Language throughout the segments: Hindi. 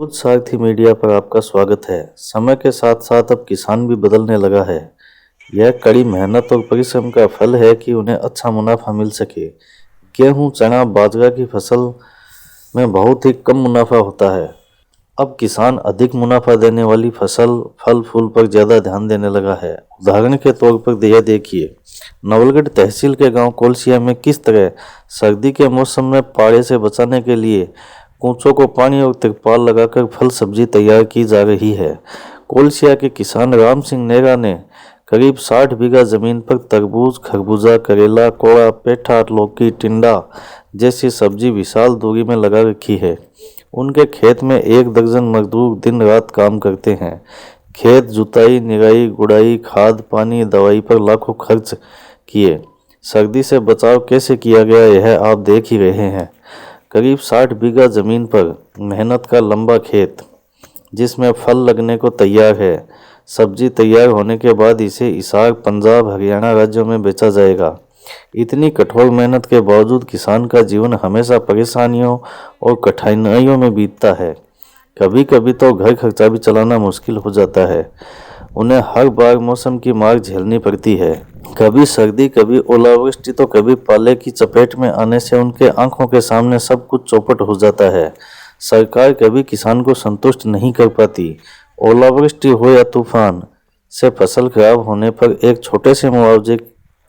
कुछ सारथी मीडिया पर आपका स्वागत है। समय के साथ साथ अब किसान भी बदलने लगा है। यह कड़ी मेहनत और परिश्रम का फल है कि उन्हें अच्छा मुनाफा मिल सके। गेहूं, चना, बाजरा की फसल में बहुत ही कम मुनाफा होता है। अब किसान अधिक मुनाफा देने वाली फसल, फल फूल पर ज्यादा ध्यान देने लगा है। उदाहरण के तौर पर यह देखिए, नवलगढ़ तहसील के गांव कोलसिया में किस तरह सर्दी के मौसम में पाले से बचाने के लिए कूचों को पानी और तिरपाल लगाकर फल सब्जी तैयार की जा रही है। कोलसिया के किसान राम सिंह नेहरा ने करीब 60 बीघा जमीन पर तरबूज, खरबूजा, करेला, कोड़ा, पेठा, लौकी, टिंडा जैसी सब्जी विशाल दूरी में लगा रखी है। उनके खेत में 1 दर्जन मजदूर दिन रात काम करते हैं। खेत जुताई, निराई, गुड़ाई, खाद, पानी, दवाई पर लाखों खर्च किए। सर्दी से बचाव कैसे किया गया यह आप देख ही रहे हैं। करीब 60 बीघा जमीन पर मेहनत का लंबा खेत, जिसमें फल लगने को तैयार है। सब्जी तैयार होने के बाद इसे हिसार, पंजाब, हरियाणा राज्यों में बेचा जाएगा। इतनी कठोर मेहनत के बावजूद किसान का जीवन हमेशा परेशानियों और कठिनाइयों में बीतता है। कभी कभी तो घर खर्चा भी चलाना मुश्किल हो जाता है। उन्हें हर बार मौसम की मार झेलनी पड़ती है। कभी सर्दी, कभी ओलावृष्टि तो कभी पाले की चपेट में आने से उनके आंखों के सामने सब कुछ चौपट हो जाता है। सरकार कभी किसान को संतुष्ट नहीं कर पाती। ओलावृष्टि हो या तूफान से फसल खराब होने पर एक छोटे से मुआवजे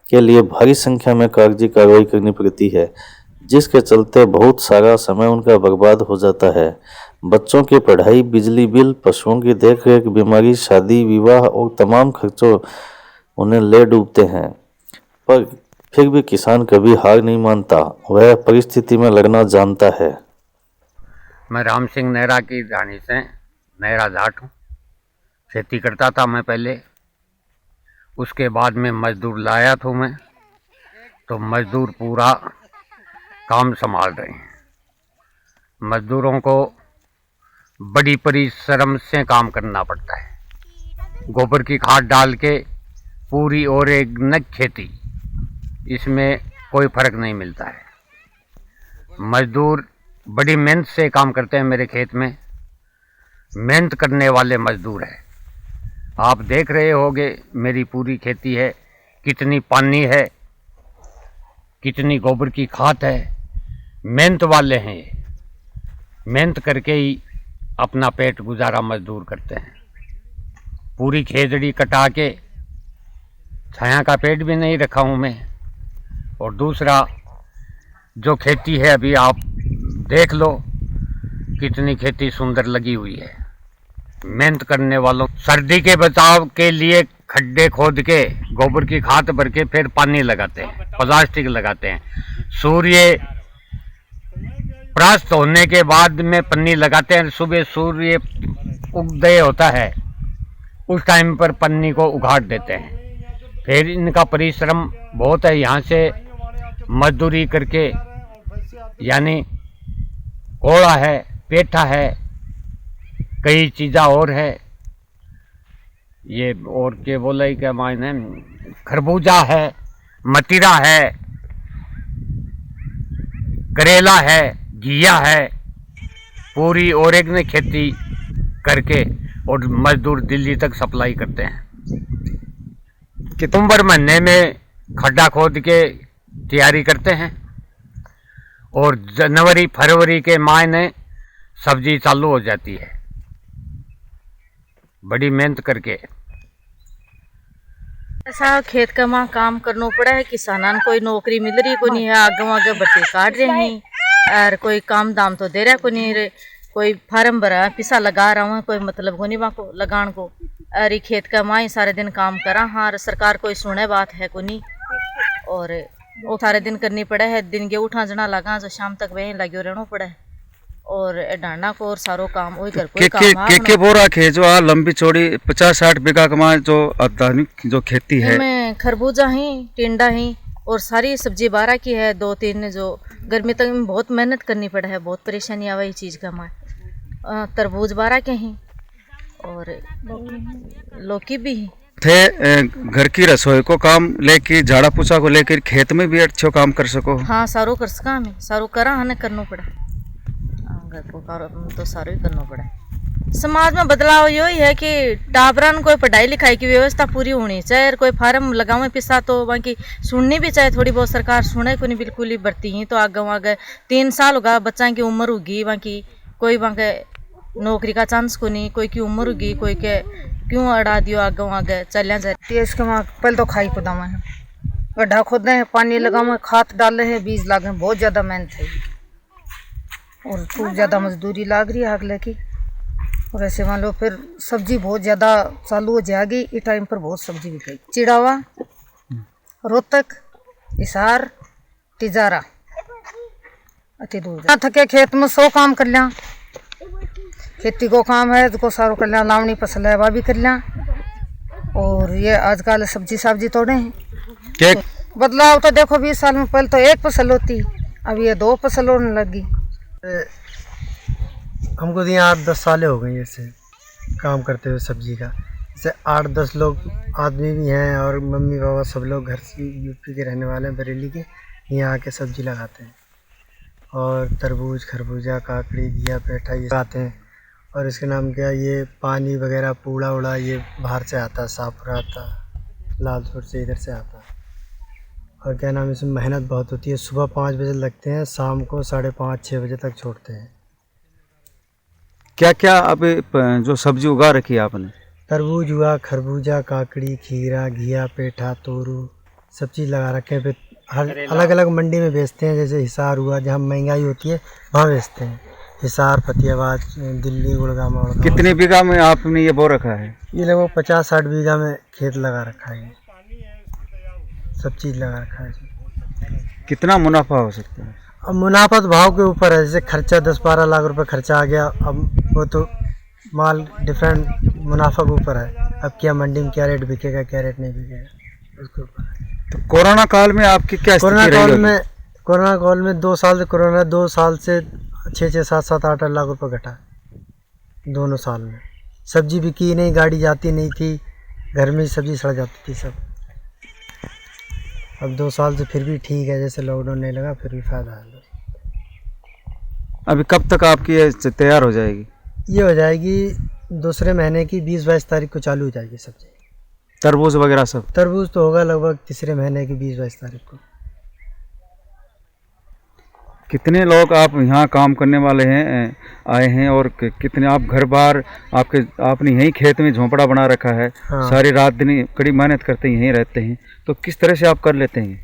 के लिए भारी संख्या में कागजी कार्रवाई करनी पड़ती है, जिसके चलते बहुत सारा समय उनका बर्बाद हो जाता है। बच्चों की पढ़ाई, बिजली बिल, पशुओं की देखरेख, बीमारी, शादी, विवाह और तमाम खर्चों उन्हें ले डूबते हैं। पर फिर भी किसान कभी हार नहीं मानता। वह परिस्थिति में लड़ना जानता है। मैं राम सिंह नेहरा की रानी से नेहरा जाट हूँ। खेती करता था मैं पहले, उसके बाद में मजदूर लाया था मैं, तो मजदूर पूरा काम संभाल रहे हैं। मजदूरों को बड़ी परिश्रम से काम करना पड़ता है। गोबर की खाद डाल के पूरी ऑर्गेनिक खेती, इसमें कोई फर्क नहीं मिलता है। मजदूर बड़ी मेहनत से काम करते हैं। मेरे खेत में मेहनत करने वाले मजदूर हैं। आप देख रहे होंगे मेरी पूरी खेती है, कितनी पानी है, कितनी गोबर की खाद है। मेहनत वाले हैं ये, मेहनत करके ही अपना पेट गुजारा मजदूर करते हैं। पूरी खेजड़ी कटा के छाया का पेट भी नहीं रखा हूँ मैं। और दूसरा जो खेती है, अभी आप देख लो कितनी खेती सुंदर लगी हुई है। मेहनत करने वालों, सर्दी के बचाव के लिए खड्डे खोद के गोबर की खाद भर के फिर पानी लगाते हैं, प्लास्टिक लगाते हैं। सूर्य प्रास्त होने के बाद में पन्नी लगाते हैं। सुबह सूर्य उदय होता है, उस टाइम पर पन्नी को उखाड़ देते हैं। फिर इनका परिश्रम बहुत है। यहाँ से मजदूरी करके, यानी कोड़ा है, पेठा है, कई चीज़ा और है। ये और के बोला ही क्या मायने, खरबूजा है, मतीरा है, करेला है, घिया है। पूरी ऑर्गेनिक खेती करके और मजदूर दिल्ली तक सप्लाई करते हैं। सितंबर महीने में खड्डा खोद के तैयारी करते हैं और जनवरी फरवरी के महीने सब्जी चालू हो जाती है। बड़ी मेहनत करके ऐसा खेत का माँ काम करना पड़ा है। किसानान कोई नौकरी मिल रही को नहीं है, आगे आगे बच्चे काट रहे हैं और कोई काम दाम तो दे रहा को नहीं रे। कोई फार्म भरा, पिसा लगा रहा हूँ, कोई मतलब को नहीं वहाँ को लगान को। अरे खेत का माँ सारे दिन काम करा, हाँ सरकार कोई सुने बात है को नहीं। और वो सारे दिन करनी पड़े है। दिन के उठा जना लगा जो शाम तक वहीं लगे रहना पड़े। और डांडा को और सारो काम वही घर को काम के बोरा खे जो आ लंबी चौड़ी 50-60 बीघा कमा जो आधुनिक जो खेती है। में खरबूजा ही, टिंडा ही और सारी सब्जी 12 की है। 2-3 जो गर्मी तक में बहुत मेहनत करनी पड़ा है, बहुत परेशानी आवा इस चीज़ का माँ। तरबूज 12 के ही और लौकी भी थे। घर की रसोई को काम लेके, झाड़ा पोछा को लेकर खेत में भी अच्छो काम कर सको। हाँ सारो कर सका, हमें सारो करा हने करना पड़ा। घर को काम तो सारो ही करना पड़ा। समाज में बदलाव यही है कि टाबरन कोई पढ़ाई लिखाई की व्यवस्था पूरी होनी चाहिए। कोई फार्म लगावे पिसा तो बाकी सुननी भी चाहिए थोड़ी बहुत, सरकार सुने को नहीं बिल्कुल ही बढ़ती ही तो आगे आगे 3 साल होगा बच्चा की उम्र होगी, बाकी कोई बाके नौकरी का चांस को नहीं, कोई की उम्र होगी, कोई के क्यों अड़ा दियो आगे आगे चलिया जाए। तेज के वहाँ पहले तो खाई खुदावा है, गड्ढा खोदे हैं, पानी लगावे, खाद डाले हैं, बीज लागे, बहुत ज़्यादा मेहनत है और खूब ज़्यादा मजदूरी लाग रही है अगले की। और ऐसे मान लो फिर सब्जी बहुत ज़्यादा चालू हो जाएगी, इस टाइम पर बहुत सब्जी बिकेगी। चिड़ावा, रोहतक, हिसार, तिजारा, अति दूर थके खेत में 100 काम कर लिया। खेती को काम है तो सारो कर लिया, लावनी फसल है वह भी कर लिया। और ये आजकल सब्जी तोड़े हैं। बदलाव तो देखो 20 साल में पहले तो 1 फसल होती, अब ये 2 फसल होने लगी। हमको तो यहाँ 8-10 सालें हो गई ऐसे काम करते हुए सब्जी का। जैसे 8-10 लोग आदमी भी हैं और मम्मी पापा सब लोग घर से यूपी के रहने वाले हैं, बरेली के, यहाँ आके सब्जी लगाते हैं। और तरबूज, खरबूजा, काकड़ी, घिया, पेठा ये लगाते हैं। और इसके नाम क्या, ये पानी वगैरह पूड़ा उड़ा ये बाहर से आता है, सापुरा आता, लालपुर से इधर से आता। और क्या नाम, इसमें मेहनत बहुत होती है। सुबह 5 बजे लगते हैं, शाम को 5:30-6 बजे तक छोड़ते हैं। क्या क्या अब जो सब्जी उगा रखी है आपने? तरबूज हुआ, खरबूजा, काकड़ी, खीरा, घिया, पेठा, तोरू, सब चीज़ लगा रखे हैं। फिर हर अलग अलग मंडी में बेचते हैं। जैसे हिसार हुआ, जहाँ महंगाई होती है वहाँ बेचते हैं। हिसार, फतेहाबाद, दिल्ली, गुड़गांव। कितने बीघा में आपने ये बो रखा है? ये लगभग 50-60 बीघा में खेत लगा रखा है, सब चीज़ लगा रखा है। कितना मुनाफा हो सकता है? अब मुनाफा तो भाव के ऊपर है। जैसे खर्चा 10-12 लाख रुपए खर्चा आ गया, अब वो तो माल डिफरेंट मुनाफा के ऊपर है। अब क्या मंडी में क्या रेट बिकेगा, क्या रेट नहीं बिकेगा, उसके ऊपर है। तो कोरोना काल में आपकी क्या स्थिति रही होगी? कोरोना काल में 2 साल से, कोरोना 2 साल से 6-6, 7-7, 8-8 लाख रुपए घटा दोनों साल में। सब्जी बिकी नहीं, गाड़ी जाती नहीं थी, घर में सब्जी सड़ जाती थी सब। अब 2 साल से फिर भी ठीक है, जैसे लॉकडाउन नहीं लगा फिर भी फायदा है। अभी कब तक आपकी ये तैयार हो जाएगी? ये हो जाएगी दूसरे महीने की 20-22 तारीख को चालू हो जाएगी सब्जी। तरबूज वगैरह सब? तरबूज तो होगा लगभग तीसरे महीने की 20-22 तारीख को। कितने लोग आप यहाँ काम करने वाले हैं आए हैं और कितने आप घर बार आपने यहीं खेत में झोंपड़ा बना रखा है? हाँ। सारी रात दिन कड़ी मेहनत करते यहीं रहते हैं, तो किस तरह से आप कर लेते हैं?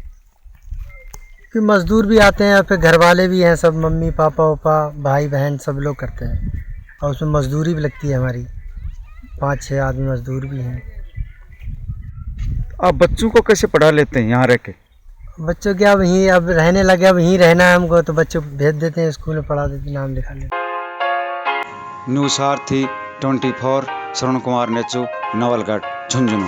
फिर मजदूर भी आते हैं, फिर घर वाले भी हैं, सब मम्मी पापा भाई बहन सब लोग करते हैं। और उसमें मजदूरी भी लगती है हमारी, 5-6 आदमी मजदूर भी हैं। आप बच्चों को कैसे पढ़ा लेते हैं यहाँ रह के? बच्चों क्या वहीं अब रहने लगे, अब यहीं रहना है हमको, तो बच्चों भेज देते हैं स्कूल में, पढ़ा देते हैं, नाम लिखा लेते हैं। न्यूज़ सारथी 24 श्रवण कुमार नेचू, नवलगढ़, झुंझुनू।